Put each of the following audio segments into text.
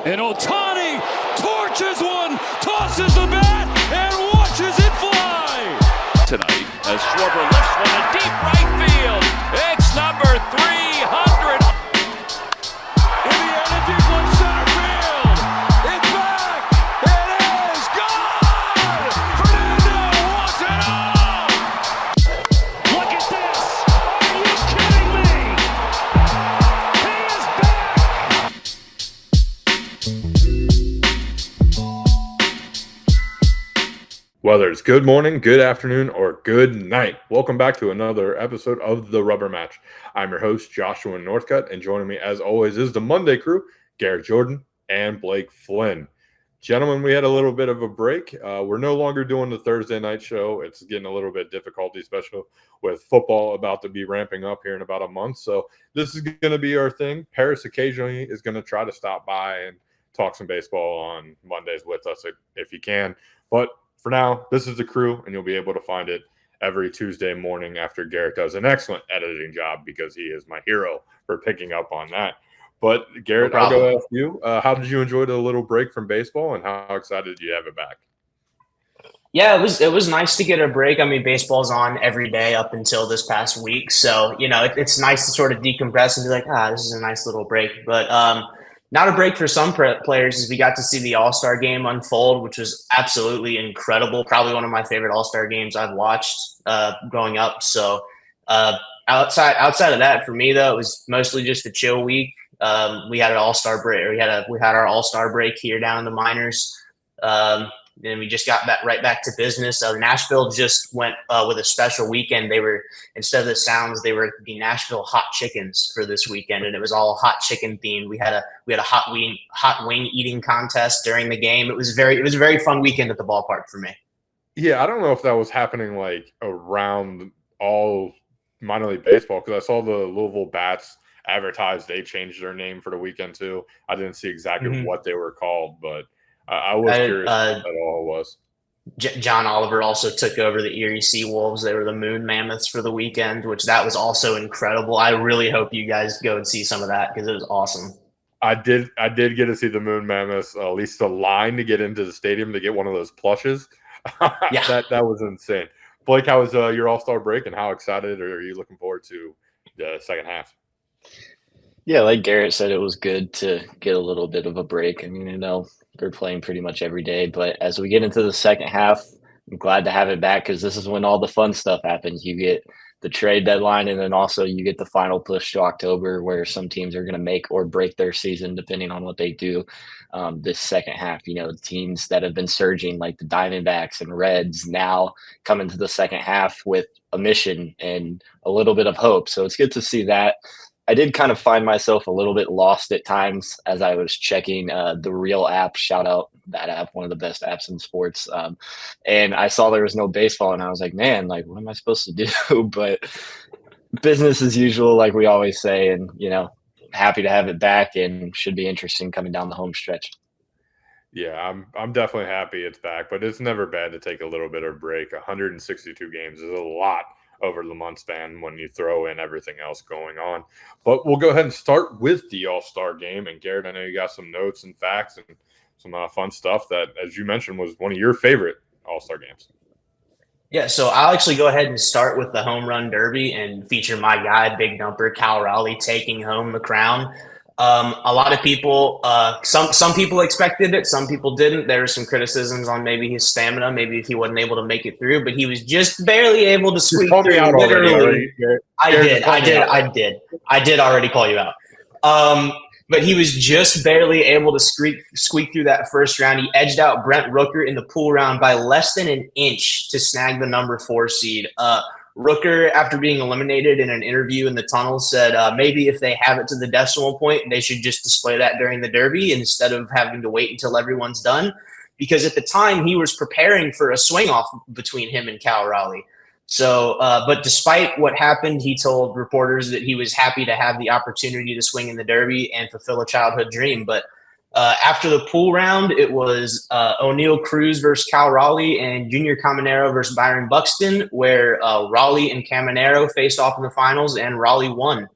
And Ohtani torches one, tosses the bat, and watches it fly. Tonight, as Schwarber lifts one to deep right field. It's number 300. Indiana deep left center field. It's back. It is gone. Fernando wants it off. Look at this. Are you kidding me? He is back. Whether it's good morning, good afternoon, or good night, welcome back to another episode of The Rubber Match. I'm your host, Joshua Northcutt, and joining me, as always, is the Monday crew, Garrett Jordan and Blake Flynn. Gentlemen, we had a little bit of a break. We're no longer doing the Thursday night show. It's getting a little bit difficult, especially with football about to be ramping up here in about a month. So this is going to be our thing. Paris occasionally is going to try to stop by and talk some baseball on Mondays with us if he can. But for now, this is the crew, and you'll be able to find it every Tuesday morning after Garrett does an excellent editing job because he is my hero for picking up on that. But, Garrett, I'll go ask you. How did you enjoy the little break from baseball, and how excited did you have it back? Yeah, it was nice to get a break. I mean, baseball's on every day up until this past week. So, it's nice to sort of decompress and be like, this is a nice little break. But not a break for some players is we got to see the All-Star game unfold, which was absolutely incredible. Probably one of my favorite All-Star games I've watched growing up. So outside of that, for me though, it was mostly just a chill week. We had an All-Star break. We had our All-Star break here down in the minors. Then we just got right back to business. Nashville just went with a special weekend. They were, instead of the Sounds, they were the Nashville Hot Chickens for this weekend, and it was all hot chicken themed. We had a hot wing eating contest during the game. It was a very fun weekend at the ballpark for me. Yeah, I don't know if that was happening like around all minor league baseball because I saw the Louisville Bats advertised they changed their name for the weekend too. I didn't see exactly what they were called, but I was curious what that all was. John Oliver also took over the Erie Seawolves. They were the Moon Mammoths for the weekend, which that was also incredible. I really hope you guys go and see some of that because it was awesome. I did get to see the Moon Mammoths, at least the line to get into the stadium to get one of those plushes. Yeah. that was insane. Blake, how was your All-Star break, and how excited are you looking forward to the second half? Yeah, like Garrett said, it was good to get a little bit of a break. I mean, they're playing pretty much every day. But as we get into the second half, I'm glad to have it back because this is when all the fun stuff happens. You get the trade deadline, and then also you get the final push to October where some teams are going to make or break their season depending on what they do this second half. Teams that have been surging like the Diamondbacks and Reds now come into the second half with a mission and a little bit of hope. So it's good to see that. I did kind of find myself a little bit lost at times as I was checking the Real app. Shout out that app, one of the best apps in sports. And I saw there was no baseball, and I was like, man, like, what am I supposed to do? But business as usual, like we always say, and, happy to have it back and should be interesting coming down the home stretch. Yeah, I'm definitely happy it's back, but it's never bad to take a little bit of a break. 162 games is a lot over the month span when you throw in everything else going on. But we'll go ahead and start with the All-Star game. And Garrett, I know you got some notes and facts and some fun stuff that, as you mentioned, was one of your favorite All-Star games. Yeah, so I'll actually go ahead and start with the home run derby and feature my guy, Big Dumper, Cal Raleigh, taking home the crown. A lot of people, some people expected it, some people didn't. There were some criticisms on maybe his stamina, maybe if he wasn't able to make it through, but he was just barely able to squeak through. Literally, I did already call you out. But he was just barely able to squeak through that first round. He edged out Brent Rooker in the pool round by less than an inch to snag the number 4 seed. Rooker, after being eliminated in an interview in the tunnel, said maybe if they have it to the decimal point, they should just display that during the derby instead of having to wait until everyone's done. Because at the time, he was preparing for a swing-off between him and Cal Raleigh. So, but despite what happened, he told reporters that he was happy to have the opportunity to swing in the derby and fulfill a childhood dream. But after the pool round, it was O'Neal Cruz versus Cal Raleigh and Junior Caminero versus Byron Buxton, where Raleigh and Caminero faced off in the finals, and Raleigh won.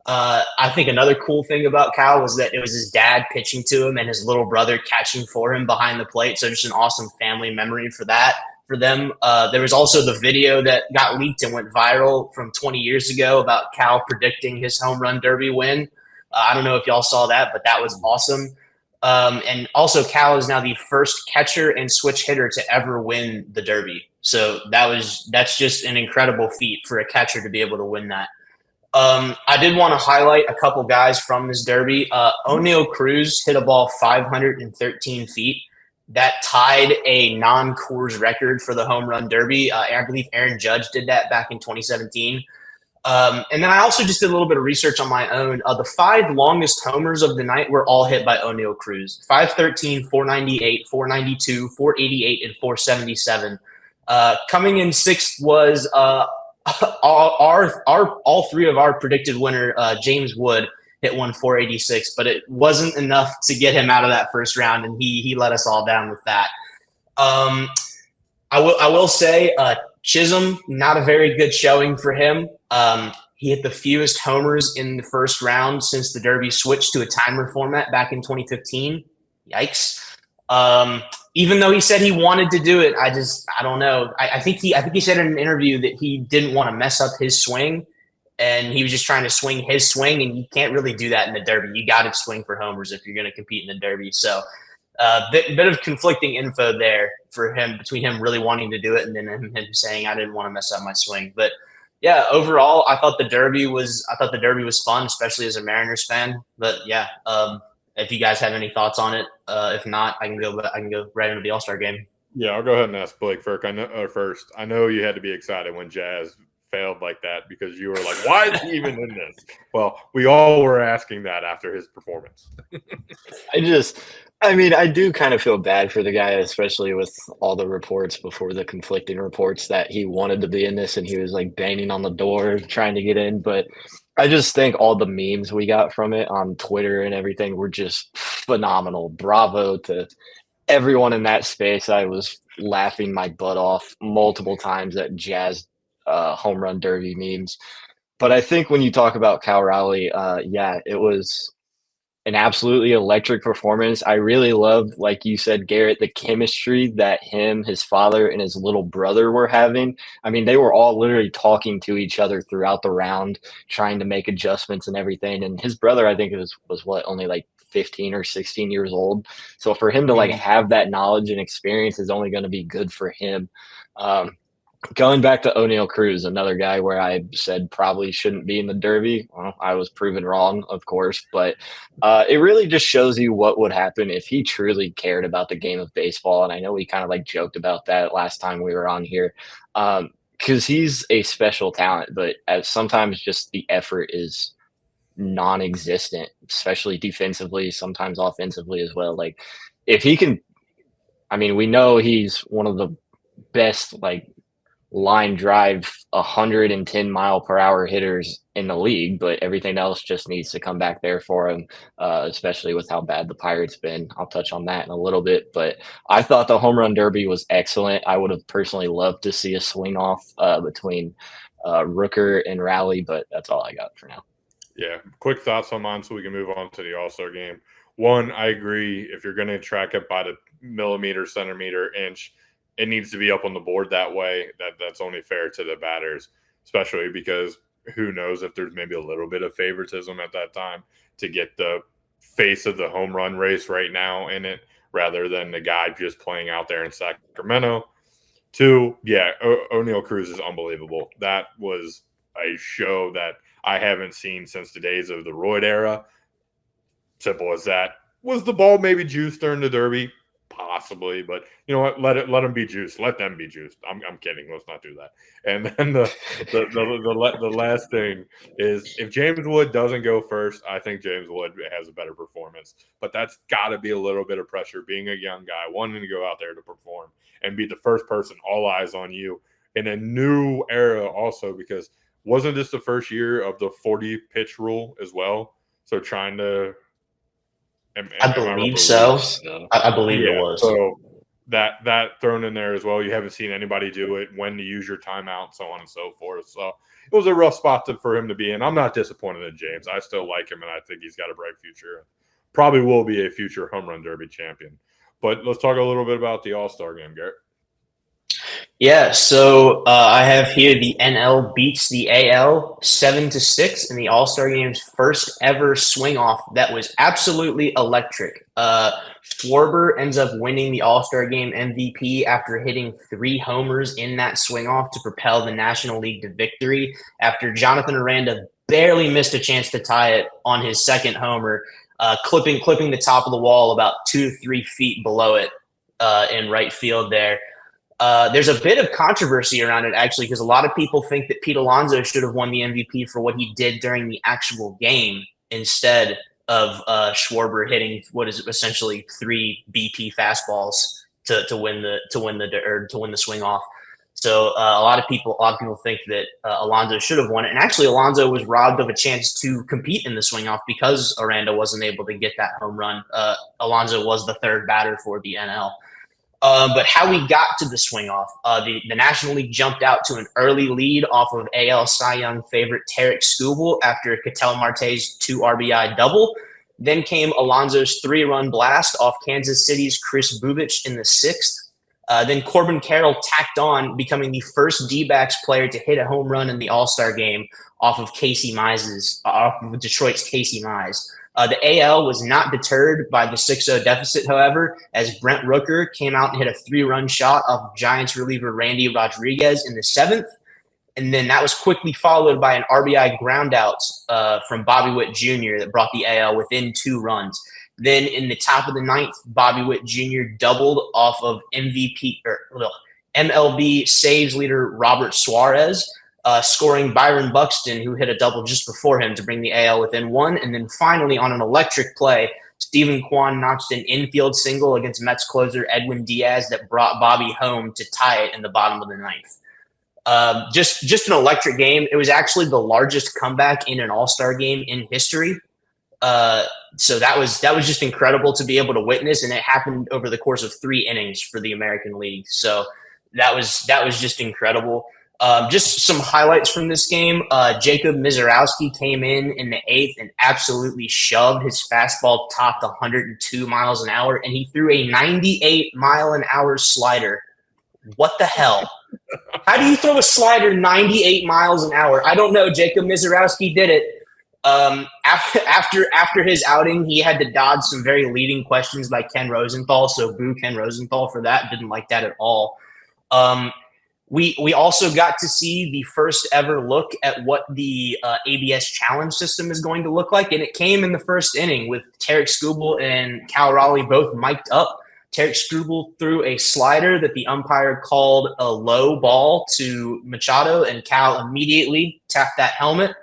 I think another cool thing about Cal was that it was his dad pitching to him and his little brother catching for him behind the plate. So just an awesome family memory for them. There was also the video that got leaked and went viral from 20 years ago about Cal predicting his home run derby win. I don't know if y'all saw that, but that was awesome. And also Cal is now the first catcher and switch hitter to ever win the derby. So that's just an incredible feat for a catcher to be able to win that. I did want to highlight a couple guys from this derby. O'Neal Cruz hit a ball 513 feet. That tied a non-Coors record for the home run derby. I believe Aaron Judge did that back in 2017. And then I also just did a little bit of research on my own. The 5 longest homers of the night were all hit by O'Neal Cruz. 513, 498, 492, 488, and 477. Coming in 6th was all 3 of our predicted winner, James Wood, hit 486, but it wasn't enough to get him out of that first round, and he let us all down with that. I will say Chisholm, not a very good showing for him. He hit the fewest homers in the first round since the Derby switched to a timer format back in 2015. Yikes. Even though he said he wanted to do it, I don't know. I think he said in an interview that he didn't want to mess up his swing, and he was just trying to swing his swing, and you can't really do that in the Derby. You got to swing for homers if you're going to compete in the Derby. So bit of conflicting info there for him, between him really wanting to do it and then him saying I didn't want to mess up my swing. But yeah, overall, I thought the Derby was fun, especially as a Mariners fan. But yeah, if you guys have any thoughts on it, if not, I can go right into the All-Star game. Yeah, I'll go ahead and ask Blake first. I know you had to be excited when Jazz failed like that because you were like, why is he even in this? Well, we all were asking that after his performance. I do kind of feel bad for the guy, especially with all the reports before, the conflicting reports that he wanted to be in this and he was like banging on the door trying to get in. But I just think all the memes we got from it on Twitter and everything were just phenomenal. Bravo to everyone in that space. I was laughing my butt off multiple times at Jazz home run derby memes. But I think when you talk about Cal Raleigh, it was an absolutely electric performance. I really loved, like you said, Garrett, the chemistry that him, his father, and his little brother were having. I mean, they were all literally talking to each other throughout the round, trying to make adjustments and everything. And his brother, I think, was only like 15 or 16 years old. So for him to like have that knowledge and experience is only going to be good for him. Going back to O'Neal Cruz, another guy where I said probably shouldn't be in the Derby. Well, I was proven wrong, of course, but it really just shows you what would happen if he truly cared about the game of baseball. And I know we kind of like joked about that last time we were on here, because he's a special talent, but sometimes just the effort is non-existent, especially defensively, sometimes offensively as well. Like if he can, we know he's one of the best like line drive 110 mile per hour hitters in the league, but everything else just needs to come back there for him, especially with how bad the Pirates been. I'll touch on that in a little bit, but I thought the home run derby was excellent. I would have personally loved to see a swing off between Rooker and Raleigh, but that's all I got for now. Yeah, quick thoughts on mine so we can move on to the All-Star game. One, I agree, if you're going to track it by the millimeter, centimeter, inch, it needs to be up on the board that way. That's only fair to the batters, especially because who knows if there's maybe a little bit of favoritism at that time to get the face of the home run race right now in it rather than the guy just playing out there in Sacramento. 2, O'Neal Cruz is unbelievable. That was a show that I haven't seen since the days of the Royd era. Simple as that. Was the ball maybe juiced during the Derby? Possibly, but you know what? Let them be juiced. Let them be juiced. I'm kidding. Let's not do that. And then the last thing is, if James Wood doesn't go first, I think James Wood has a better performance. But that's got to be a little bit of pressure, being a young guy wanting to go out there to perform and be the first person, all eyes on you in a new era. Also, because wasn't this the first year of the 40 pitch rule as well? So trying to. I believe so. I believe it was. So that thrown in there as well. You haven't seen anybody do it, when to use your timeout, so on and so forth. So it was a rough spot for him to be in. I'm not disappointed in James. I still like him, and I think he's got a bright future. Probably will be a future home run derby champion. But let's talk a little bit about the All-Star game, Garrett. Yeah, so I have here the NL beats the AL 7-6 in the All-Star Game's first ever swing off that was absolutely electric. Schwarber ends up winning the All-Star Game MVP after hitting 3 homers in that swing off to propel the National League to victory after Jonathan Aranda barely missed a chance to tie it on his second homer, clipping the top of the wall about 2-3 feet below it in right field there. There's a bit of controversy around it, actually, because a lot of people think that Pete Alonso should have won the MVP for what he did during the actual game instead of Schwarber hitting what is essentially 3 BP fastballs to win the swing off. So a lot of people think that Alonso should have won it, and actually Alonso was robbed of a chance to compete in the swing off because Aranda wasn't able to get that home run. Alonso was the 3rd batter for the NL. But how we got to the swing off, the National League jumped out to an early lead off of AL Cy Young favorite Tarek Skubal after Ketel Marte's 2 RBI double. Then came Alonso's 3-run blast off Kansas City's Chris Bubich in the 6th. Then Corbin Carroll tacked on, becoming the first D-backs player to hit a home run in the All-Star game off of Detroit's Casey Mize. The AL was not deterred by the 6-0 deficit, however, as Brent Rooker came out and hit a 3-run shot off Giants reliever Randy Rodriguez in the 7th. And then that was quickly followed by an RBI groundout from Bobby Witt Jr. that brought the AL within 2 runs. Then in the top of the 9th, Bobby Witt Jr. doubled off of MLB saves leader Robert Suarez, scoring Byron Buxton, who hit a double just before him to bring the AL within 1. And then finally, on an electric play, Stephen Kwan notched an infield single against Mets closer Edwin Diaz that brought Bobby home to tie it in the bottom of the 9th. Just an electric game. It was actually the largest comeback in an All-Star game in history. So that was just incredible to be able to witness, and it happened over the course of 3 innings for the American League. So that was just incredible. Just some highlights from this game. Jacob Mizorowski came in the 8th and absolutely shoved his fastball topped 102 miles an hour, and he threw a 98-mile-an-hour slider. What the hell? How do you throw a slider 98 miles an hour? I don't know. Jacob Mizorowski did it. After his outing, he had to dodge some very leading questions by Ken Rosenthal, so boo Ken Rosenthal for that. Didn't like that at all. We also got to see the first ever look at what the ABS challenge system is going to look like, and it came in the first inning with Tarek Skubal and Cal Raleigh both mic'd up. Tarek Skubal threw a slider that the umpire called a low ball to Machado, and Cal immediately tapped that helmet,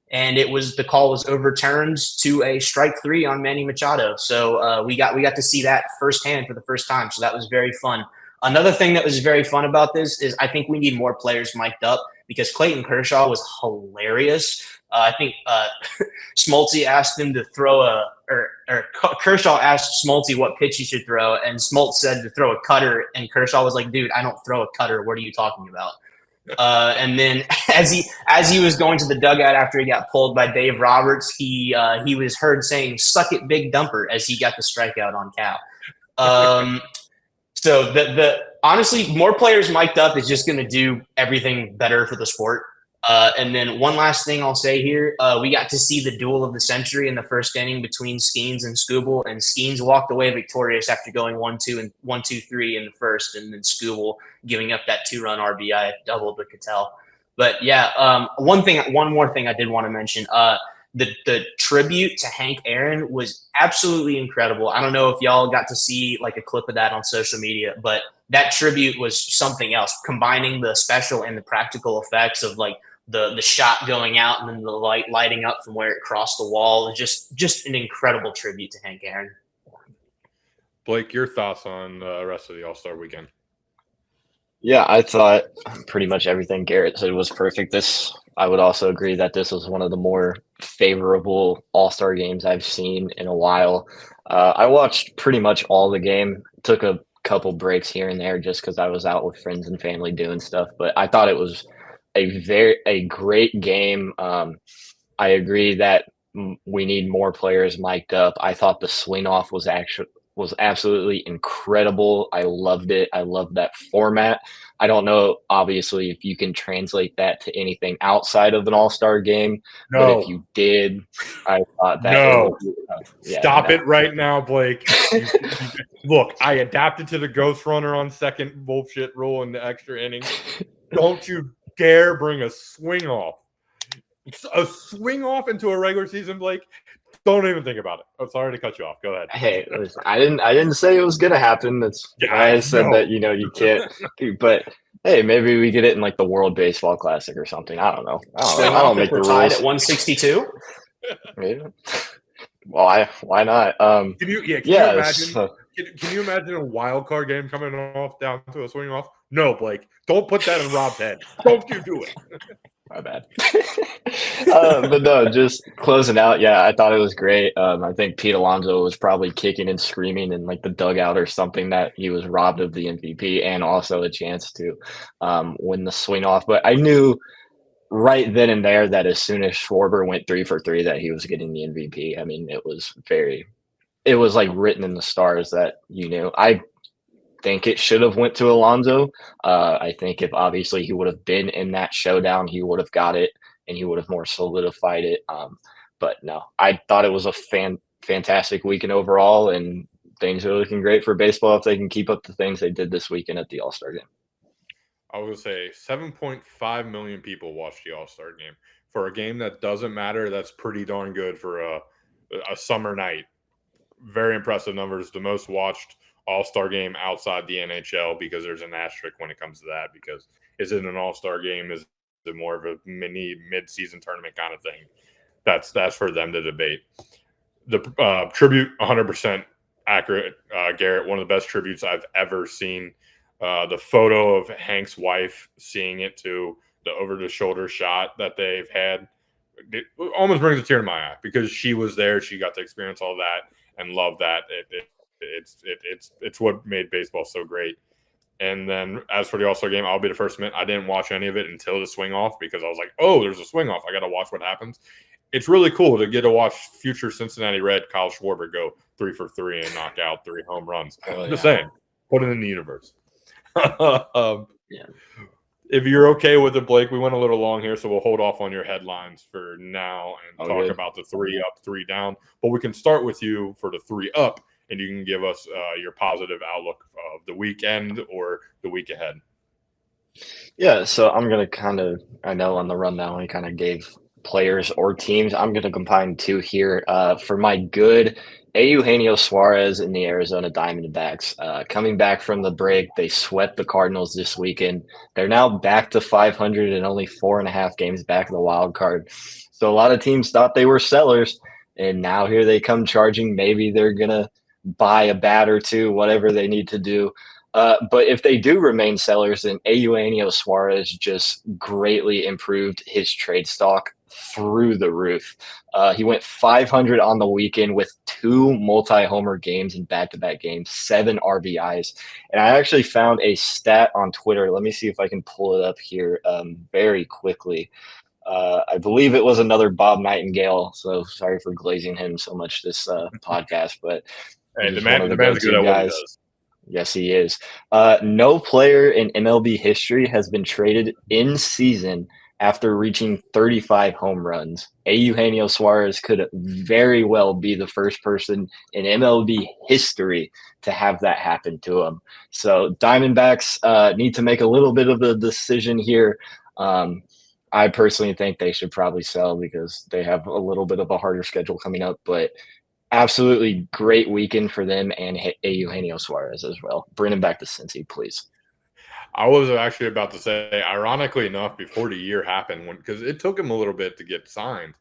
and the call was overturned to a strike 3 on Manny Machado. So we got to see that firsthand for the first time. So that was very fun. Another thing that was very fun about this is I think we need more players mic'd up because Clayton Kershaw was hilarious. I think Smoltz asked him to throw Kershaw asked Smoltz what pitch he should throw, and Smoltz said to throw a cutter, and Kershaw was like, "Dude, I don't throw a cutter. What are you talking about?" And then as he was going to the dugout after he got pulled by Dave Roberts, he was heard saying "Suck it, big dumper" as he got the strikeout on Cal. So honestly, more players mic'd up is just going to do everything better for the sport. And then one last thing I'll say here, we got to see the duel of the century in the first inning between Skeens and Skubal, and Skeens walked away victorious after going 1-2 and 1-2-3 in the first, and then Skubal giving up that 2-run RBI double to Ketel. But yeah, one more thing I did want to mention. The tribute to Hank Aaron was absolutely incredible. I don't know if y'all got to see like a clip of that on social media, but that tribute was something else, combining the special and the practical effects of like the shot going out and then the light lighting up from where it crossed the wall. Just an incredible tribute to Hank Aaron. Blake, your thoughts on the rest of the All-Star weekend? Yeah, I thought pretty much everything Garrett said was perfect. I would also agree that this was one of the more favorable All-Star games I've seen in a while. I watched pretty much all the game. Took a couple breaks here and there just because I was out with friends and family doing stuff. But I thought it was a great game. I agree that we need more players mic'd up. I thought the swing off was absolutely incredible. I loved it. I loved that format. I don't know, obviously, if you can translate that to anything outside of an all-star game, but if you did, I thought that Stop it right now, Blake. Look, I adapted to the ghost runner on second bullshit rule in the extra innings. Don't you dare bring a swing off into a regular season, Blake. Don't even think about it. I'm sorry to cut you off. Go ahead. Hey, listen, I didn't say it was gonna happen. That's why I said that, you can't. But hey, maybe we get it in like the World Baseball Classic or something. I don't know. I don't make the tied rules. at 162. Maybe. Why not? Can you imagine? Can you imagine a wild card game coming off down to a swing off? No, Blake. Don't put that in Rob's head. Don't you do it. My bad. But no, just closing out. Yeah, I thought it was great. I think Pete Alonso was probably kicking and screaming in like the dugout or something that he was robbed of the MVP and also a chance to win the swing off. But I knew right then and there that as soon as Schwarber went 3 for 3 that he was getting the MVP. I mean, it was like written in the stars that I think it should have went to Alonso. I think if obviously he would have been in that showdown, he would have got it and he would have more solidified it. But no, I thought it was a fantastic weekend overall, and things are looking great for baseball if they can keep up the things they did this weekend at the All-Star game. I would say 7.5 million people watched the All-Star game. For a game that doesn't matter, that's pretty darn good for a summer night. Very impressive numbers. The most watched All-Star game outside the NHL, because there's an asterisk when it comes to that, because is it an All-Star game? Is it more of a mid-season tournament kind of thing? That's for them to debate. The tribute, 100% accurate. Garrett, one of the best tributes I've ever seen. The photo of Hank's wife seeing it too, the over-the-shoulder shot that they've had, it almost brings a tear to my eye because she was there. She got to experience all that and love that. It's what made baseball so great. And then as for the All-Star game, I'll be the first to admit I didn't watch any of it until the swing off, because I was like, oh, there's a swing off. I got to watch what happens. It's really cool to get to watch future Cincinnati Red Kyle Schwarber go 3 for 3 and knock out 3 home runs. I'm just saying, put it in the universe. If you're okay with it, Blake, we went a little long here, so we'll hold off on your headlines for now and talk about the 3 up, 3 down. But we can start with you for the 3 up, and you can give us your positive outlook of the weekend or the week ahead. Yeah, so I'm going to I know on the rundown we kind of gave players or teams. I'm going to combine 2 here. For my good, Eugenio Suarez and the Arizona Diamondbacks. Coming back from the break, they swept the Cardinals this weekend. They're now back to 500 and only 4.5 games back of the wild card. So a lot of teams thought they were sellers, and now here they come charging. Maybe they're going to buy a bat or 2, whatever they need to do. But if they do remain sellers, then Eugenio Suarez just greatly improved his trade stock through the roof. He went 500 on the weekend with 2 multi-homer games in back-to-back games, 7 RBIs. And I actually found a stat on Twitter. Let me see if I can pull it up here very quickly. I believe it was another Bob Nightingale, so sorry for glazing him so much this podcast, but hey, the man's good at what he does. Yes, he is. No player in MLB history has been traded in season after reaching 35 home runs. Eugenio Suarez could very well be the first person in MLB history to have that happen to him. So Diamondbacks need to make a little bit of a decision here. I personally think they should probably sell because they have a little bit of a harder schedule coming up, but absolutely great weekend for them and Eugenio Suarez as well. Bring him back to Cincy, please. I was actually about to say, ironically enough, before the year happened, because it took him a little bit to get signed,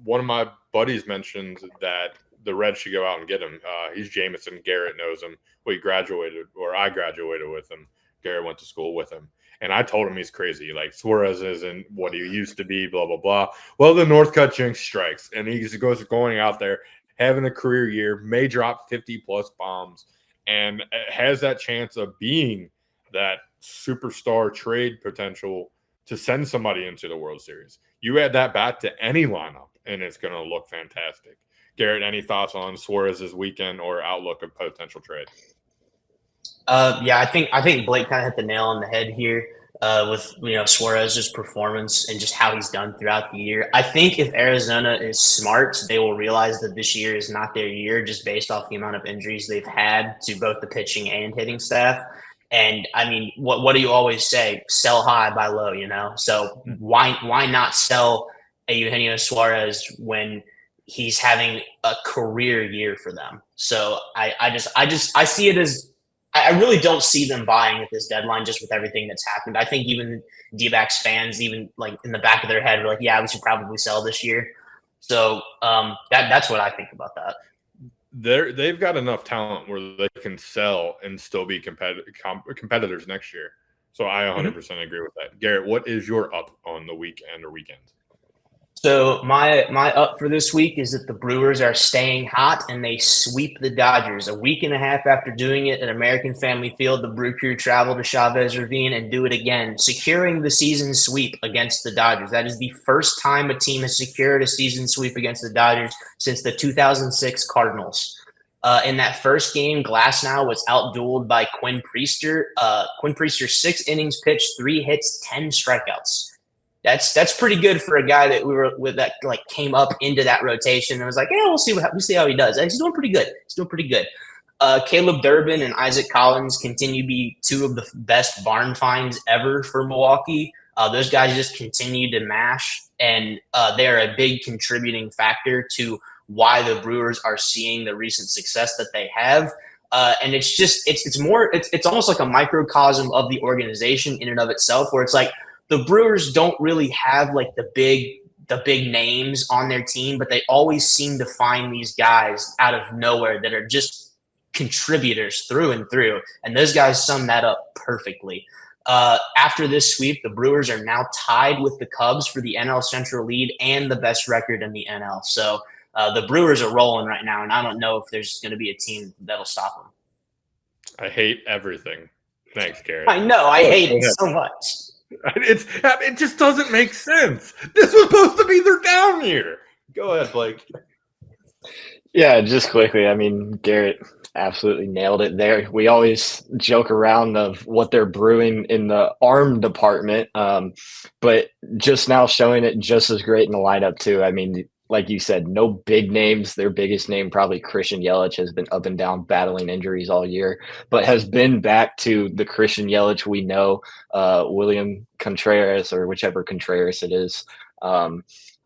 one of my buddies mentioned that the Reds should go out and get him. He's Jameson. Garrett knows him. I graduated with him. Garrett went to school with him. And I told him he's crazy. Like, Suarez isn't what he used to be, blah, blah, blah. Well, the Northcutt jinx strikes, and he goes going out there, having a career year, may drop 50-plus bombs, and has that chance of being that superstar trade potential to send somebody into the World Series. You add that bat to any lineup, and it's going to look fantastic. Garrett, any thoughts on Suarez this weekend or outlook of potential trade? Yeah, I think Blake kind of hit the nail on the head here with Suarez's performance and just how he's done throughout the year. I think if Arizona is smart, they will realize that this year is not their year, just based off the amount of injuries they've had to both the pitching and hitting staff. And I mean, what do you always say? Sell high, buy low. So why not sell a Eugenio Suarez when he's having a career year for them? So I see it as, I really don't see them buying at this deadline just with everything that's happened. I think even D-backs fans, even like in the back of their head, were like, yeah, we should probably sell this year. So that's what I think about that. They've got enough talent where they can sell and still be competitors next year. So I 100% agree with that. Garrett, what is your up on the weekend or weekends? So my up for this week is that the Brewers are staying hot and they sweep the Dodgers. A week and a half after doing it at American Family Field, the Brew Crew travel to Chavez Ravine and do it again, securing the season sweep against the Dodgers. That is the first time a team has secured a season sweep against the Dodgers since the 2006 Cardinals. In that first game, Glasnow was outdueled by Quinn Priester. Quinn Priester 6 innings pitched, 3 hits, 10 strikeouts. That's pretty good for a guy that we were with that like came up into that rotation and was like, yeah, we'll see how he does. And he's doing pretty good. Caleb Durbin and Isaac Collins continue to be 2 of the best barn finds ever for Milwaukee. Those guys just continue to mash, and they're a big contributing factor to why the Brewers are seeing the recent success that they have. And it's almost like a microcosm of the organization in and of itself, where it's like, the Brewers don't really have like the big names on their team, but they always seem to find these guys out of nowhere that are just contributors through and through. And those guys sum that up perfectly. After this sweep, the Brewers are now tied with the Cubs for the NL Central lead and the best record in the NL. So the Brewers are rolling right now, and I don't know if there's going to be a team that'll stop them. I hate everything. Thanks, Garrett. I know. I hate it so much. It just doesn't make sense. This was supposed to be their down year. Go ahead, Blake. Yeah, just quickly. I mean, Garrett absolutely nailed it there. We always joke around of what they're brewing in the arm department, but just now showing it just as great in the lineup too. I mean, like you said, no big names. Their biggest name, probably Christian Yelich, has been up and down battling injuries all year, but has been back to the Christian Yelich we know, William Contreras or whichever Contreras it is,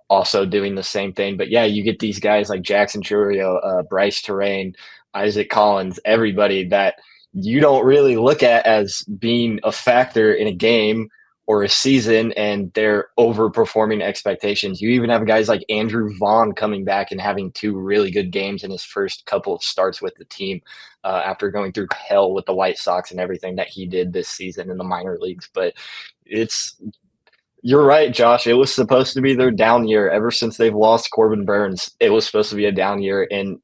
also doing the same thing. But yeah, you get these guys like Jackson Chourio, Bryce Terrain, Isaac Collins, everybody that you don't really look at as being a factor in a game or a season, and they're overperforming expectations. You even have guys like Andrew Vaughn coming back and having 2 really good games in his first couple of starts with the team after going through hell with the White Sox and everything that he did this season in the minor leagues. But you're right, Josh. It was supposed to be their down year ever since they've lost Corbin Burns. It was supposed to be a down year, and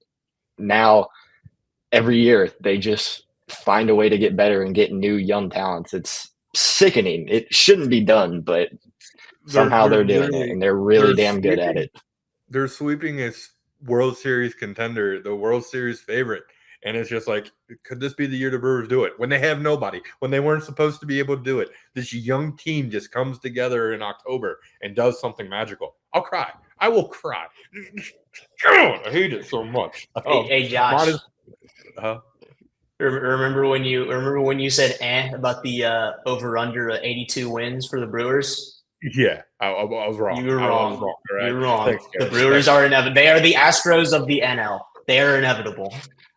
now every year they just find a way to get better and get new young talents. It's sickening. It shouldn't be done, but somehow they're doing it, and they're really damn good at it. They're sweeping a World Series contender, the World Series favorite, and it's just like, could this be the year the Brewers do it? When they have nobody, when they weren't supposed to be able to do it, this young team just comes together in October and does something magical. I'll cry. I will cry. I hate it so much. Hey Josh. Remember when you said about the over/under 82 wins for the Brewers? Yeah, I was wrong. You were wrong. Right? You're wrong. Thanks, the Brewers are inevitable. They are the Astros of the NL. They are inevitable.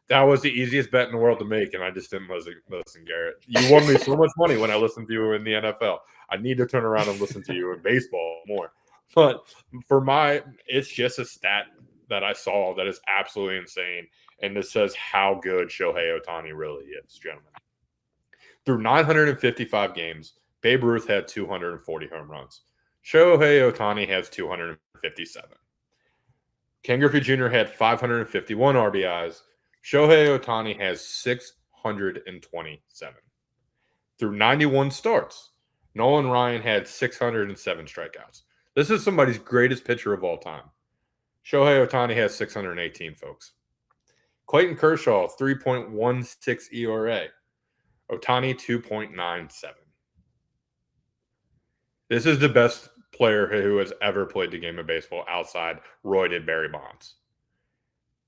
That was the easiest bet in the world to make, and I just didn't listen, Garrett. You won me so much money when I listened to you in the NFL. I need to turn around and listen to you in baseball more. But it's just a stat that I saw that is absolutely insane. And this says how good Shohei Ohtani really is, gentlemen. Through 955 games, Babe Ruth had 240 home runs. Shohei Ohtani has 257. Ken Griffey Jr. had 551 RBIs. Shohei Ohtani has 6 627. Through 91 starts, Nolan Ryan had 607 strikeouts. This is somebody's greatest pitcher of all time. Shohei Ohtani has 618, folks. Clayton Kershaw, 3.16 ERA. Ohtani, 2.97. This is the best player who has ever played the game of baseball outside roided Barry Bonds.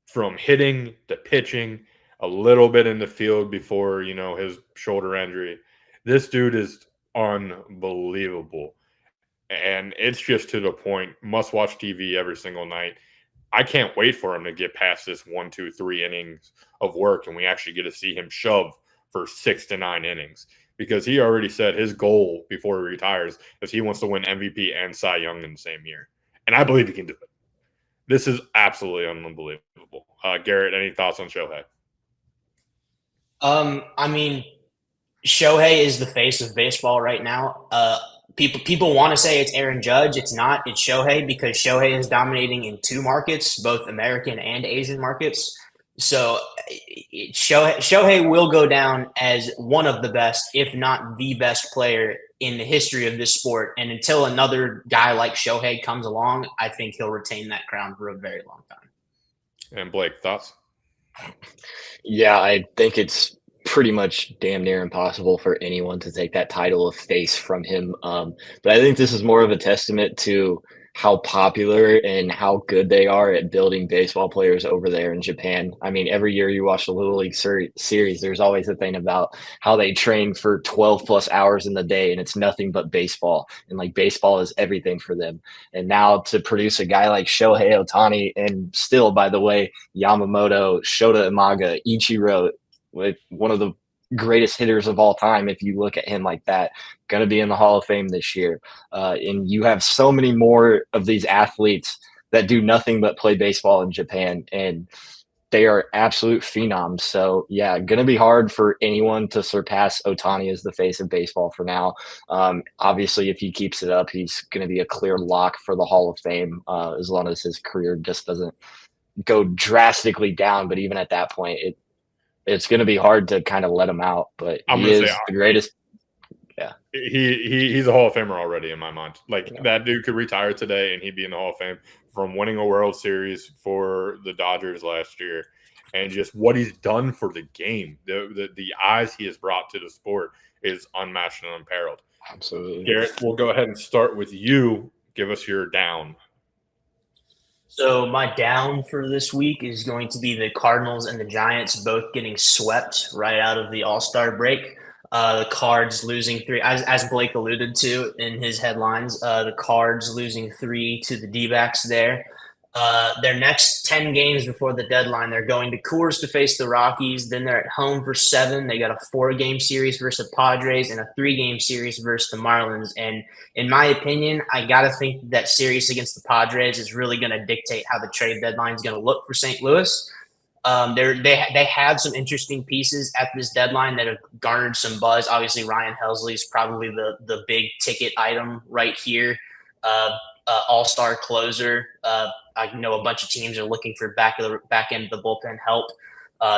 From hitting to pitching, a little bit in the field before, his shoulder injury. This dude is unbelievable. And it's just to the point, must-watch TV every single night. I can't wait for him to get past this 1, 2, 3 innings of work, and we actually get to see him shove for 6 to 9 innings. Because he already said his goal before he retires is he wants to win MVP and Cy Young in the same year. And I believe he can do it. This is absolutely unbelievable. Garrett, any thoughts on Shohei? Shohei is the face of baseball right now. People want to say it's Aaron Judge. It's not. It's Shohei because Shohei is dominating in 2 markets, both American and Asian markets. So Shohei will go down as one of the best, if not the best player in the history of this sport. And until another guy like Shohei comes along, I think he'll retain that crown for a very long time. And Blake, thoughts? Yeah, I think it's pretty much damn near impossible for anyone to take that title of face from him. But I think this is more of a testament to how popular and how good they are at building baseball players over there in Japan. I mean, every year you watch the Little League series, there's always a thing about how they train for 12 plus hours in the day and it's nothing but baseball. And like baseball is everything for them. And now to produce a guy like Shohei Ohtani and still, by the way, Yamamoto, Shota Umaga, Ichiro, with one of the greatest hitters of all time, if you look at him like that, going to be in the Hall of Fame this year. And you have so many more of these athletes that do nothing but play baseball in Japan, and they are absolute phenoms. So, yeah, going to be hard for anyone to surpass Ohtani as the face of baseball for now. Obviously, if he keeps it up, he's going to be a clear lock for the Hall of Fame as long as his career just doesn't go drastically down. But even at that point, it's going to be hard to kind of let him out, but he is the greatest. Yeah. He's a Hall of Famer already in my mind. That dude could retire today and he'd be in the Hall of Fame from winning a World Series for the Dodgers last year and just what he's done for the game. The eyes he has brought to the sport is unmatched and unparalleled. Absolutely. Garrett, we'll go ahead and start with you. Give us your down. So my down for this week is going to be the Cardinals and the Giants both getting swept right out of the All-Star break. The Cards losing 3, as Blake alluded to in his headlines, the Cards losing 3 to the D-Backs there. Their next 10 games before the deadline, they're going to Coors to face the Rockies. Then they're at home for 7. They got a 4-game series versus the Padres and a 3-game series versus the Marlins. And in my opinion, I got to think that series against the Padres is really going to dictate how the trade deadline is going to look for St. Louis. They have some interesting pieces at this deadline that have garnered some buzz. Obviously, Ryan Helsley is probably the big ticket item right here. All-star closer. I know a bunch of teams are looking for back end of the bullpen help.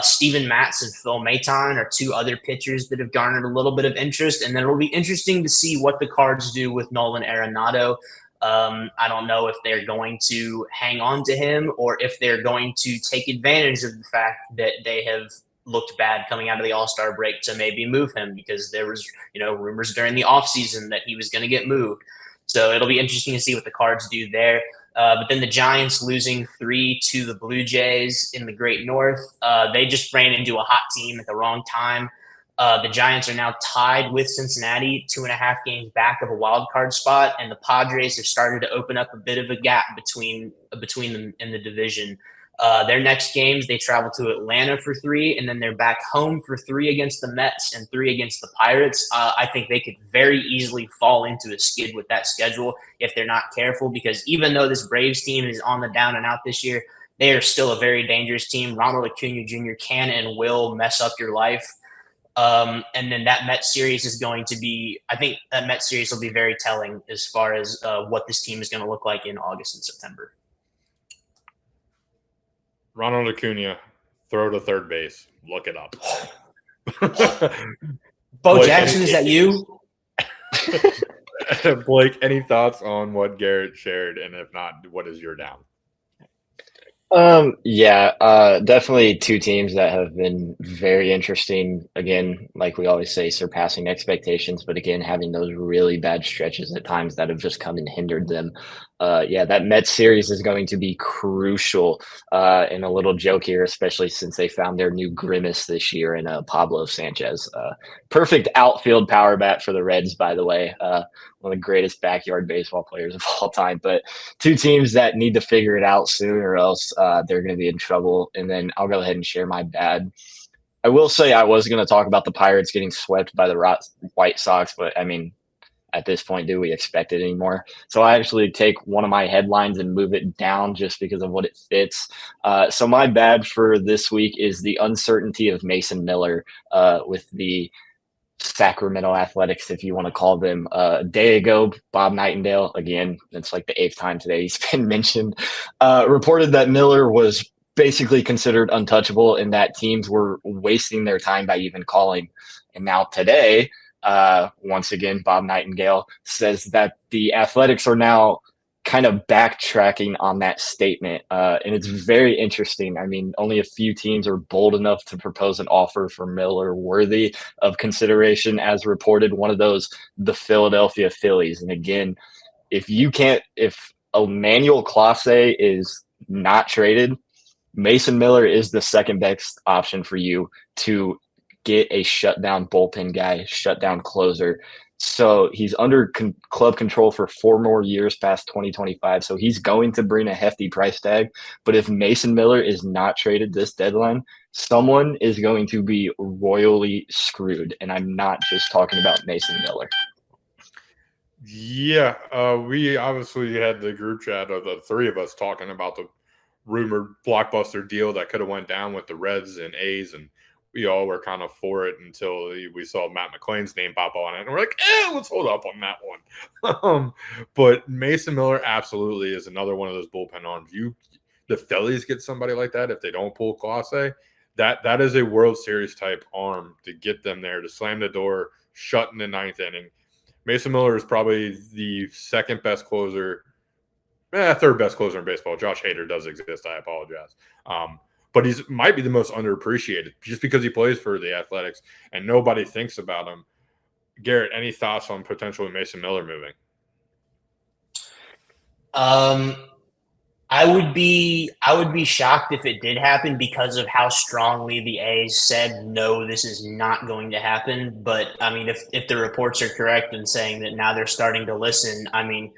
Steven Matz and Phil Maton are 2 other pitchers that have garnered a little bit of interest, and then it'll be interesting to see what the Cards do with Nolan Arenado. I don't know if they're going to hang on to him or if they're going to take advantage of the fact that they have looked bad coming out of the All-Star break to maybe move him because there was, rumors during the offseason that he was going to get moved. So it'll be interesting to see what the Cards do there. But then the Giants losing 3 to the Blue Jays in the Great North. They just ran into a hot team at the wrong time. The Giants are now tied with Cincinnati, 2.5 games back of a wild card spot, and the Padres have started to open up a bit of a gap between them in the division. Their next games, they travel to Atlanta for 3, and then they're back home for 3 against the Mets and 3 against the Pirates. I think they could very easily fall into a skid with that schedule if they're not careful, because even though this Braves team is on the down and out this year, they are still a very dangerous team. Ronald Acuna Jr. can and will mess up your life. And then that Mets series is going to be – I think that Mets series will be very telling as far as what this team is going to look like in August and September. Ronald Acuna, throw to third base. Look it up. Bo Blake, Jackson, is that you? Blake, any thoughts on what Garrett shared? And if not, what is your down? Definitely two teams that have been very interesting. Again, like we always say, surpassing expectations, but again, having those really bad stretches at times that have just come and hindered them. That Mets series is going to be crucial. And a little joke here, especially since they found their new grimace this year in Pablo Sanchez. Perfect outfield power bat for the Reds, by the way. One of the greatest backyard baseball players of all time. But two teams that need to figure it out soon, or else they're going to be in trouble. And then I'll go ahead and share my bad. I will say I was going to talk about the Pirates getting swept by the White Sox, but I mean, at this point, do we expect it anymore? So I actually take one of my headlines and move it down just because of what it fits. So my bad for this week is the uncertainty of Mason Miller with the Sacramento Athletics, if you want to call them. A day ago, Bob Nightingale, again, it's like the 8th time today he's been mentioned, reported that Miller was basically considered untouchable and that teams were wasting their time by even calling. And now today, once again, Bob Nightingale says that the Athletics are now kind of backtracking on that statement. And it's very interesting. I mean, only a few teams are bold enough to propose an offer for Miller worthy of consideration, as reported. One of those, the Philadelphia Phillies. And again, if Emmanuel Clase is not traded, Mason Miller is the second best option for you to get a shutdown bullpen guy, shutdown closer. So he's under club control for 4 more years past 2025. So he's going to bring a hefty price tag. But if Mason Miller is not traded this deadline, someone is going to be royally screwed. And I'm not just talking about Mason Miller. Yeah, we obviously had the group chat of the three of us talking about the rumored blockbuster deal that could have went down with the Reds and A's, and we all were kind of for it until we saw Matt McClain's name pop on it, and we're like, let's hold up on that one. But Mason Miller absolutely is another one of those bullpen arms. The Phillies get somebody like that if they don't pull Clase. That is a World Series type arm to get them there, to slam the door, shut in the 9th inning. Mason Miller is probably the second best closer, third best closer in baseball. Josh Hader does exist. I apologize. But he might be the most underappreciated just because he plays for the Athletics and nobody thinks about him. Garrett, any thoughts on potentially Mason Miller moving? I would be shocked if it did happen because of how strongly the A's said, no, this is not going to happen. But I mean, if the reports are correct in saying that now they're starting to listen, I mean,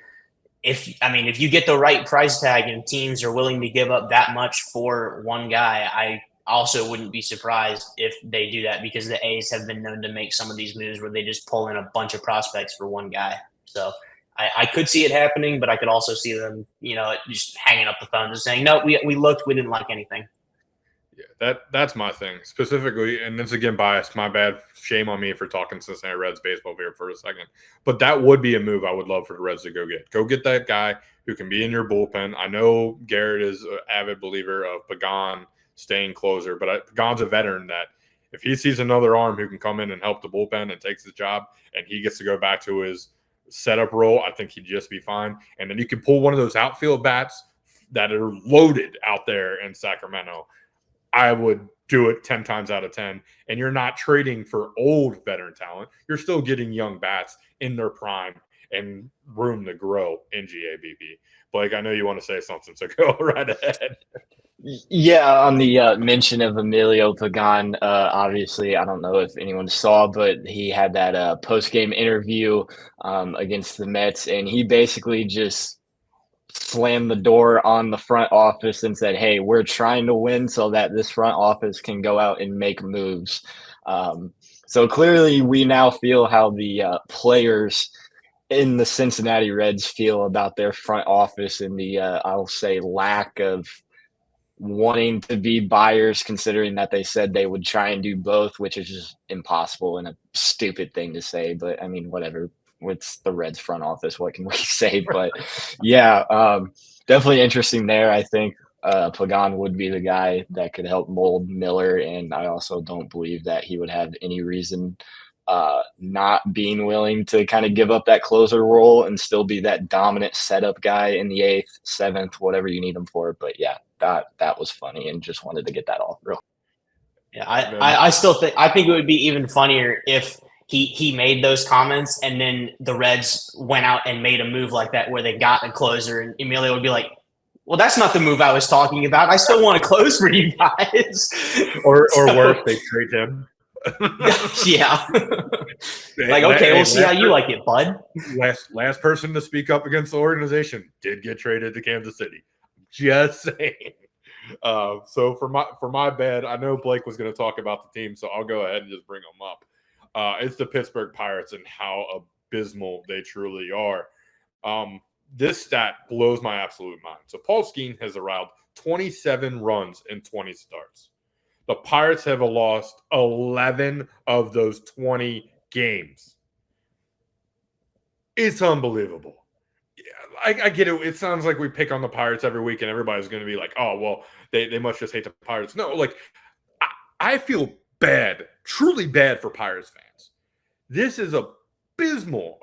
if you get the right price tag and teams are willing to give up that much for one guy, I also wouldn't be surprised if they do that, because the A's have been known to make some of these moves where they just pull in a bunch of prospects for one guy. So I could see it happening, but I could also see them, just hanging up the phone and saying, no, we looked, we didn't like anything. Yeah, that's my thing specifically, and it's again biased. My bad. Shame on me for talking Cincinnati Reds baseball here for a second. But that would be a move I would love for the Reds to go get. Go get that guy who can be in your bullpen. I know Garrett is an avid believer of Pagan staying closer, but Pagan's a veteran that if he sees another arm who can come in and help the bullpen and takes the job, and he gets to go back to his setup role, I think he'd just be fine. And then you can pull one of those outfield bats that are loaded out there in Sacramento. I would do it 10 times out of 10. And you're not trading for old veteran talent. You're still getting young bats in their prime and room to grow in GABP. Blake, I know you want to say something, so go right ahead. Yeah, on the mention of Emilio Pagan, obviously, I don't know if anyone saw, but he had that post-game interview against the Mets, and he basically just slammed the door on the front office and said, hey, we're trying to win so that this front office can go out and make moves. So clearly we now feel how the players in the Cincinnati Reds feel about their front office and the, I'll say, lack of wanting to be buyers, considering that they said they would try and do both, which is just impossible and a stupid thing to say. But I mean, whatever. It's the Reds front office. What can we say? But yeah, definitely interesting there. I think Pagan would be the guy that could help mold Miller, and I also don't believe that he would have any reason not being willing to kind of give up that closer role and still be that dominant setup guy in the 8th, 7th, whatever you need him for. But yeah, that was funny, and just wanted to get that off real. Yeah, I still think it would be even funnier if he made those comments and then the Reds went out and made a move like that where they got a closer, and Emilio would be like, well, that's not the move I was talking about. I still want to close for you guys. Or worse, they trade him. Yeah. Like, okay, we'll see how you like it, bud. Last person to speak up against the organization did get traded to Kansas City. Just saying. So for my bad, I know Blake was going to talk about the team, so I'll go ahead and just bring them up. It's the Pittsburgh Pirates and how abysmal they truly are. This stat blows my absolute mind. So Paul Skeens has allowed 27 runs in 20 starts. The Pirates have lost 11 of those 20 games. It's unbelievable. I get it. It sounds like we pick on the Pirates every week and everybody's going to be like, oh, well, they must just hate the Pirates. No, like, I feel bad, truly bad for Pirates fans. This is abysmal.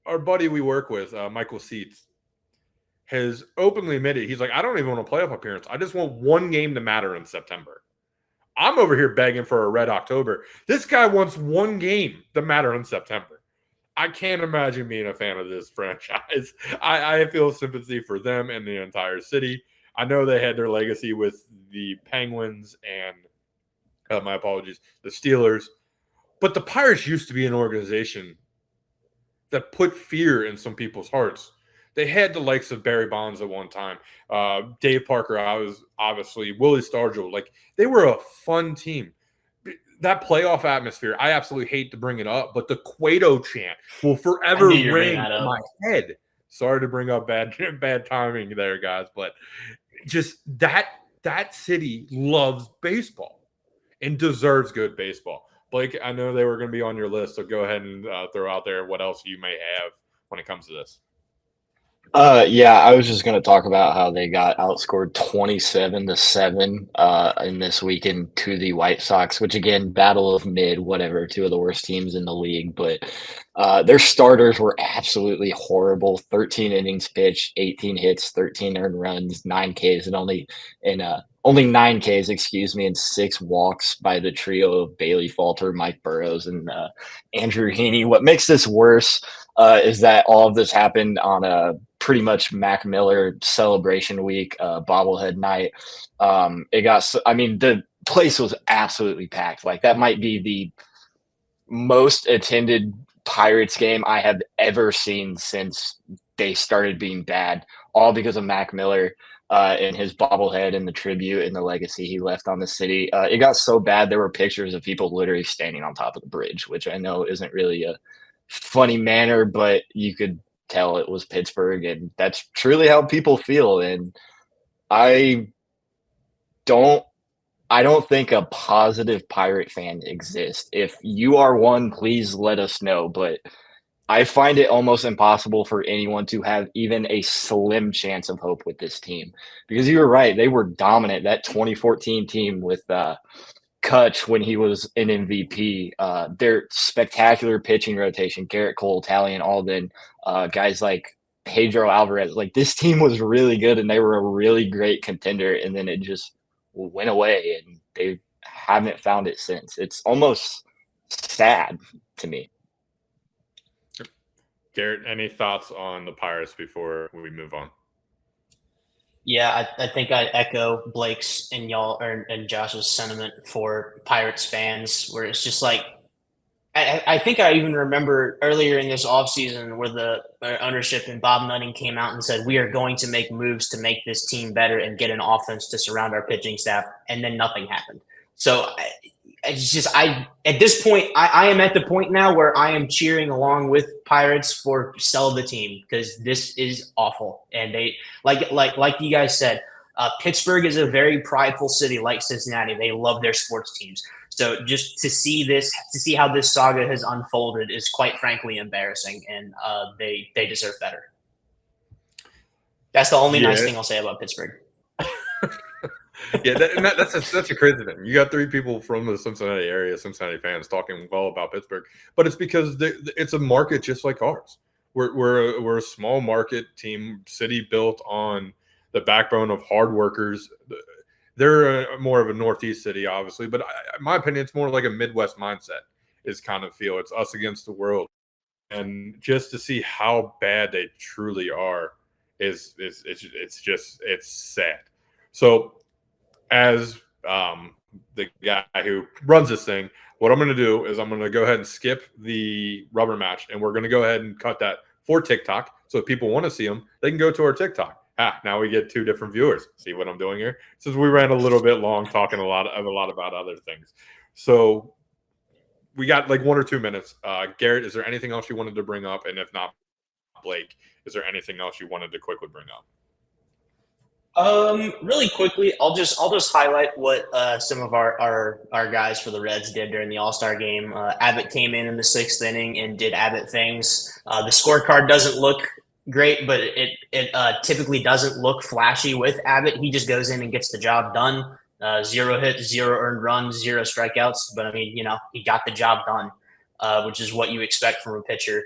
Our buddy we work with, Michael Seitz, has openly admitted, he's like, I don't even want a playoff appearance. I just want one game to matter in September. I'm over here begging for a red October. This guy wants one game to matter in September. I can't imagine being a fan of this franchise. I feel sympathy for them and the entire city. I know they had their legacy with the Penguins and, my apologies, the Steelers. But the Pirates used to be an organization that put fear in some people's hearts. They had the likes of Barry Bonds at one time. Dave Parker, obviously, Willie Stargell. Like, they were a fun team. That playoff atmosphere, I absolutely hate to bring it up, but the Cueto chant will forever ring in my head. Sorry to bring up bad timing there, guys, but just that city loves baseball and deserves good baseball. Blake, I know they were going to be on your list, so go ahead and throw out there what else you may have when it comes to this. Yeah, I was just going to talk about how they got outscored 27-7 in this weekend to the White Sox, which again, battle of mid, whatever, two of the worst teams in the league. But their starters were absolutely horrible. 13 innings pitched, 18 hits, 13 earned runs, 9 Ks, and only 9 Ks, and 6 walks by the trio of Bailey Falter, Mike Burrows, and Andrew Heaney. What makes this worse is that all of this happened on a pretty much Mac Miller celebration week, bobblehead night. The place was absolutely packed. Like, that might be the most attended Pirates game I have ever seen since they started being bad, all because of Mac Miller and his bobblehead and the tribute and the legacy he left on the city. It got so bad there were pictures of people literally standing on top of the bridge, which I know isn't really a funny manner, but you could tell it was Pittsburgh, and that's truly how people feel. And I don't think a positive Pirate fan exists. If you are one, please let us know. But I find it almost impossible for anyone to have even a slim chance of hope with this team, because you were right. They were dominant. That 2014 team with Kutch when he was an MVP, their spectacular pitching rotation, Garrett Cole, Talion Alden, guys like Pedro Alvarez. Like, this team was really good and they were a really great contender, and then it just went away and they haven't found it since. It's almost sad to me. Garrett, any thoughts on the Pirates before we move on? Yeah, I think I'd echo Blake's and Josh's sentiment for Pirates fans, where it's just like, I think I even remember earlier in this offseason where the ownership and Bob Nutting came out and said, we are going to make moves to make this team better and get an offense to surround our pitching staff, and then nothing happened. So it's just, at this point, I am at the point now where I am cheering along with Pirates for sell the team, because this is awful. And they, like you guys said, Pittsburgh is a very prideful city like Cincinnati. They love their sports teams. So just to see how this saga has unfolded is quite frankly embarrassing, and they deserve better. That's the only nice thing I'll say about Pittsburgh. Yeah, that's a crazy thing. You got three people from the Cincinnati area, Cincinnati fans, talking well about Pittsburgh, but it's because it's a market just like ours. We're a small market team, city built on the backbone of hard workers. They're more of a Northeast city, obviously, but in my opinion, it's more like a Midwest mindset. Is kind of feel it's us against the world, and just to see how bad they truly are is it's sad. So as the guy who runs this thing, what I'm going to do is I'm going to go ahead and skip the rubber match, and we're going to go ahead and cut that for TikTok. So if people want to see them, they can go to our TikTok. Now we get two different viewers. See what I'm doing here? Since we ran a little bit long talking a lot about other things. So we got like 1 or 2 minutes. Garrett, is there anything else you wanted to bring up? And if not, Blake, is there anything else you wanted to quickly bring up? Really quickly, I'll just highlight what some of our guys for the Reds did during the All-Star game. Abbott came in the 6th inning and did Abbott things. The scorecard doesn't look great, but it typically doesn't look flashy with Abbott. He just goes in and gets the job done. 0 hits, 0 earned runs, 0 strikeouts. But I mean, he got the job done, which is what you expect from a pitcher.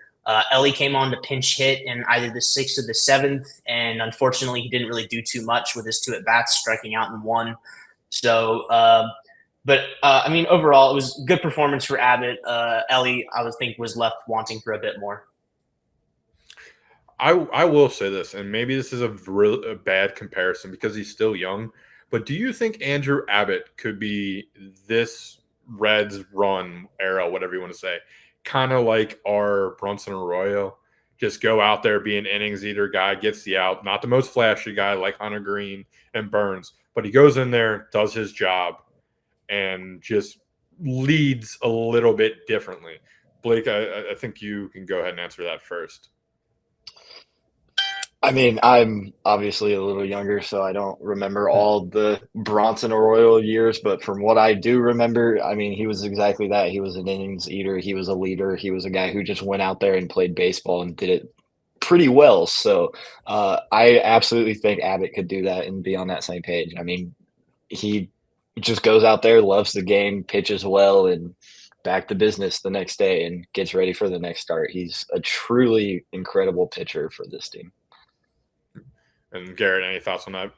Ellie came on to pinch hit in either the 6th or the 7th, and unfortunately, he didn't really do too much with his 2 at-bats, striking out in 1. So, I mean, overall, it was a good performance for Abbott. Ellie, I would think, was left wanting for a bit more. I will say this, and maybe this is a bad comparison because he's still young, but do you think Andrew Abbott could be this Reds run era, whatever you want to say, kind of like our Bronson Arroyo? Just go out there, be an innings eater guy, gets the out, not the most flashy guy like Hunter Green and Burns, but he goes in there, does his job, and just leads a little bit differently. Blake, I think you can go ahead and answer that first. I mean, I'm obviously a little younger, so I don't remember all the Bronson Arroyo years, but from what I do remember, I mean, he was exactly that. He was an innings eater. He was a leader. He was a guy who just went out there and played baseball and did it pretty well. So I absolutely think Abbott could do that and be on that same page. I mean, he just goes out there, loves the game, pitches well, and back to business the next day and gets ready for the next start. He's a truly incredible pitcher for this team. And Garrett, any thoughts on that?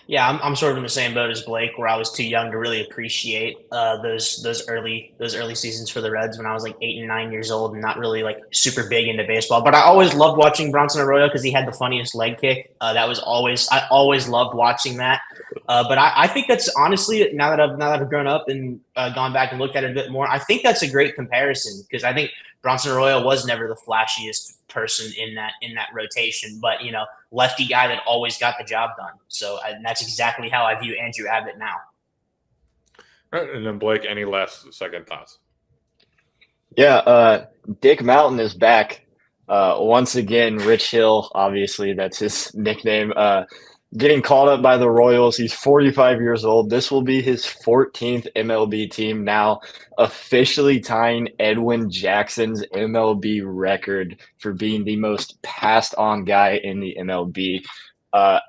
Yeah, I'm sort of in the same boat as Blake, where I was too young to really appreciate those early seasons for the Reds when I was like 8 and 9 years old and not really like super big into baseball. But I always loved watching Bronson Arroyo because he had the funniest leg kick. I always loved watching that. But I think that's honestly now that I've grown up and gone back and looked at it a bit more, I think that's a great comparison because I think Bronson Arroyo was never the flashiest person in that rotation, but lefty guy that always got the job done. So that's exactly how I view Andrew Abbott now. All right, and then Blake, any last second thoughts? Yeah, Dick Mountain is back. Once again, Rich Hill, obviously that's his nickname, getting called up by the Royals. He's 45 years old. This will be his 14th MLB team now, officially tying Edwin Jackson's MLB record for being the most passed on guy in the MLB.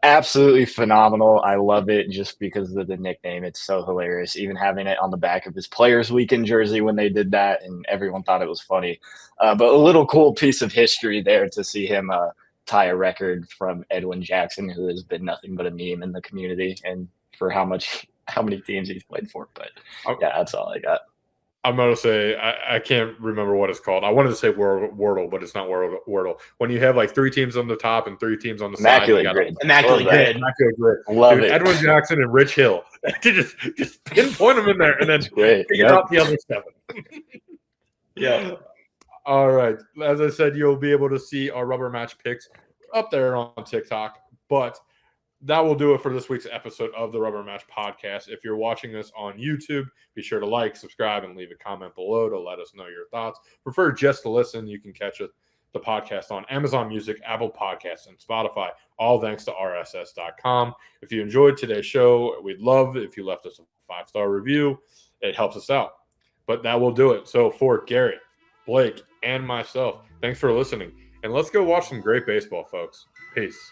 Absolutely phenomenal. I love it just because of the nickname. It's so hilarious. Even having it on the back of his Players Weekend jersey when they did that, and everyone thought it was funny. But a little cool piece of history there to see him tie a record from Edwin Jackson, who has been nothing but a meme in the community and for how many teams he's played for. But yeah, that's all I got. I'm going to say, I can't remember what it's called. I wanted to say Wordle, but it's not Wordle. When you have like 3 teams on the top and 3 teams on the Immaculate side. grid. Immaculate grid. Love it. Edwin Jackson and Rich Hill. just pinpoint them in there and then figure out the other 7. Yeah. All right. As I said, you'll be able to see our rubber match picks up there on TikTok. But that will do it for this week's episode of the Rubber Match Podcast. If you're watching this on YouTube, be sure to like, subscribe, and leave a comment below to let us know your thoughts. Prefer just to listen, you can catch the podcast on Amazon Music, Apple Podcasts, and Spotify, all thanks to rss.com. If you enjoyed today's show, we'd love if you left us a 5-star review. It helps us out. But that will do it. So for Garrett, Blake, and myself, thanks for listening. And let's go watch some great baseball, folks. Peace.